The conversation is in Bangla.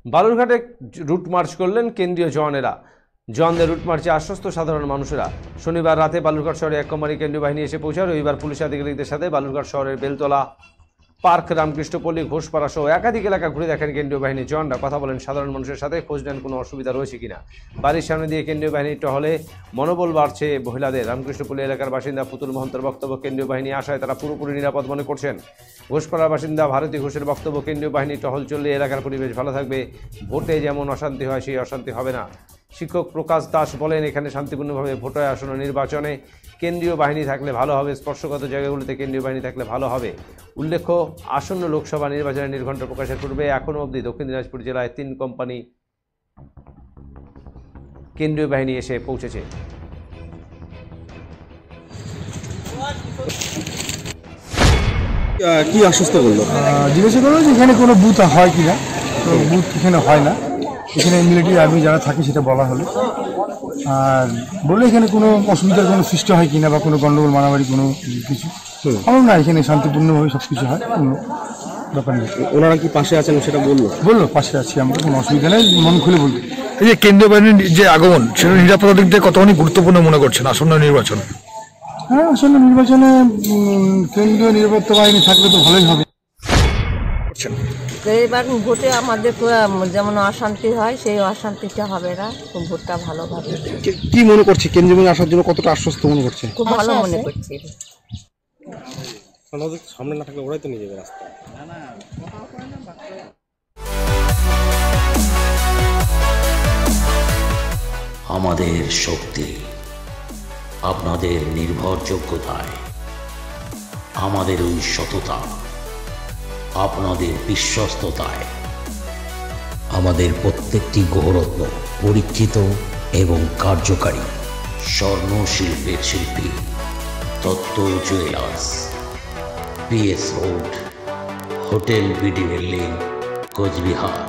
বালুরঘাটে রুট মার্চ করলেন কেন্দ্রীয় জওয়ানেরা। জওয়ানদের রুট মার্চে আশ্বস্ত সাধারণ মানুষেরা। শনিবার রাতে বালুরঘাট শহরে এক কোম্পানি কেন্দ্রীয় বাহিনী এসে পৌঁছায়। রবিবার পুলিশ আধিকারিকদের সাথে বালুরঘাট শহরের বেলতলা পার্ক, রামকৃষ্ণপল্লী, ঘোষপাড়া সহ একাধিক এলাকা ঘুরে দেখেন কেন্দ্রীয় বাহিনীর জওয়ানরা। কথা বলেন সাধারণ মানুষের সাথে, খোঁজ নেন কোনো অসুবিধা রয়েছে কিনা। বাড়ির সামনে দিয়ে কেন্দ্রীয় বাহিনীর টহলে মনোবল বাড়ছে মহিলাদের। রামকৃষ্ণপল্লী এলাকার বাসিন্দা পুতুল মহন্তের বক্তব্য, কেন্দ্রীয় বাহিনী আসায় তারা পুরোপুরি নিরাপদ মনে করছেন। ঘোষপাড়ার বাসিন্দা ভারতী ঘোষের বক্তব্য, কেন্দ্রীয় বাহিনী টহল চললে এলাকার পরিবেশ ভালো থাকবে, ভোটে যেমন অশান্তি হয় সেই অশান্তি হবে না। শিক্ষক প্রকাশ দাস বলেন, এখানে শান্তিপূর্ণভাবে ভোট হয়। আসন্ন নির্বাচনে কেন্দ্রীয় বাহিনী থাকলে ভালো হবে, স্পর্শগত জায়গাগুলিতে কেন্দ্রীয় বাহিনী থাকলে ভালো হবে। উল্লেখ্য, আসন্ন লোকসভা নির্বাচনের নির্ঘণ্ট প্রকাশের পূর্বে এখনও অবধি দক্ষিণ দিনাজপুর জেলায় 3 কোম্পানি কেন্দ্রীয় বাহিনী এসে পৌঁছেছে। কি আশ্বস্ত করলো? জিজ্ঞাসা করলো যে এখানে কোনো বুথ হয় কিনা। তো বুথ এখানে হয় না, এখানে মিলিটারি আর্মি যারা থাকে সেটা বলা হলো। আর বললে এখানে কোনো অসুবিধার কোনো সৃষ্টি হয় কিনা বা কোনো গণ্ডগোল মারামারি কোনো কিছু আমার না, এখানে শান্তিপূর্ণভাবে সব কিছু হয়, কোনো ব্যাপার নেই। ওনারা কি পাশে আছেন সেটা বললো পাশে আছি আমরা, কোনো অসুবিধা নেই, মন খুলে বলতে। এই যে কেন্দ্রীয় বাহিনীর যে আগমন, সেটা নিরাপত্তার দিক থেকে কতখানি গুরুত্বপূর্ণ মনে করছেন আসন্ন নির্বাচনে? হ্যাঁ, আসন্ন নির্বাচনে কেন্দ্রীয় নিরাপত্তা বাহিনী থাকলে তো ভালোই হবে। এবার ভোটে আমাদের যেমন অশান্তি হয় সেই অশান্তিটা হবে না, খুব ভোটটা ভালোভাবে। কি মনে করছে কেন্দ্রীয় বাহিনী আসার জন্য কতটা আশ্বস্ত মনে করছে? খুব ভালো মনে করছি। সামনে না থাকলে ওরাই তো নিয়ে যাবে রাস্তা। আমাদের শক্তি আপনাদের নির্ভরযোগ্যতায়, আমাদের ওই সততা আপনাদের বিশ্বস্ততায়, আমাদের প্রত্যেকটি গ্রহরত্ন পরীক্ষিত এবং কার্যকারী। স্বর্ণ শিল্পের শিল্পী Dutta jewellers, PS road, hotel BD building, Cooch Behar.